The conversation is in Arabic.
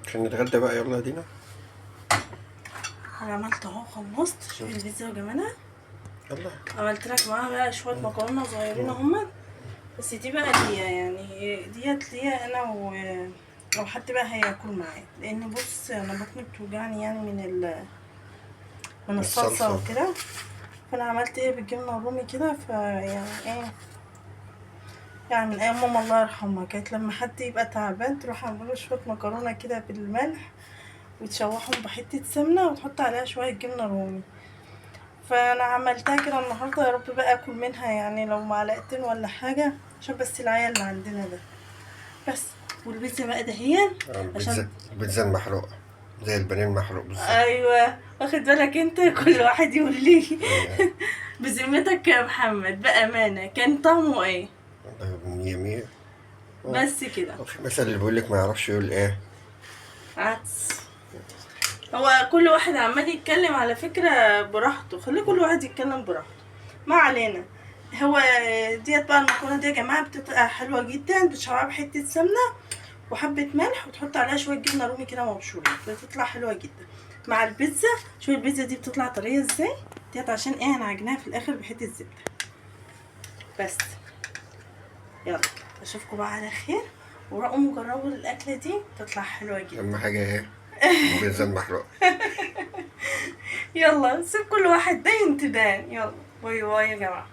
عشان نتغدى بقى. يلا دينا. انا عملت اهو، خلصت. شوفي البيتزا وجمالها. يلا. عملت لك معاها بقى شويه مكرونه صغيرين اهما، بس دي بقى ليا يعني، ديت ليا انا او حد بقى هياكل معايا، لان بص انا بطني بتوجعني يعني من الصلصه الصلصة. وكده. فانا عملت ايه بالجبنه الرومي كده، فيعني ايه، يعني من ايام ماما الله يرحمها كانت لما حد يبقى تعبان تروح اعمله شويه مكرونه كده بالملح وتشوحهم بحته سمنه وتحط عليها شويه جبنه رومي. فانا عملتها كده النهارده، يا رب بقى اكل منها يعني لو معلقتين ولا حاجه، عشان بس العيال اللي عندنا ده بس. والبيتزا بقى دهيا عشان البيتزا المحروقة زي البانيه المحروق بالظبط. ايوه، واخد بالك انت؟ كل واحد يقول لي أيوة. بذمتك يا محمد بامانه كان طعمه ايه؟ والله مية مية. بس كده. في مثل اللي بيقولك ما يعرفش يقول ايه. عدس. هو كل واحد عمال يتكلم على فكرة براحته، خلي كل واحد يتكلم براحته، ما علينا. هو ديت بقى المكرونة دي يا جماعة بتبقى حلوة جدا، بتشربها بحتة سمنة وحبة ملح وتحط عليها شوية جبنة رومي كده مبشورة، بتطلع حلوة جدا مع البيتزا. شوف البيتزا دي بتطلع طرية ازاي، ديت عشان ايه هنعجنها في الاخر بحتة زبدة بس. يلا اشوفكم بقى على خير، وقوموا جربوا الاكلة دي تطلع حلوة جدا. اهم حاجة ايه؟ البيتزا المحروقة. يلا سيب كل واحد ده ينتدان. يلا باي باي يا جماعة.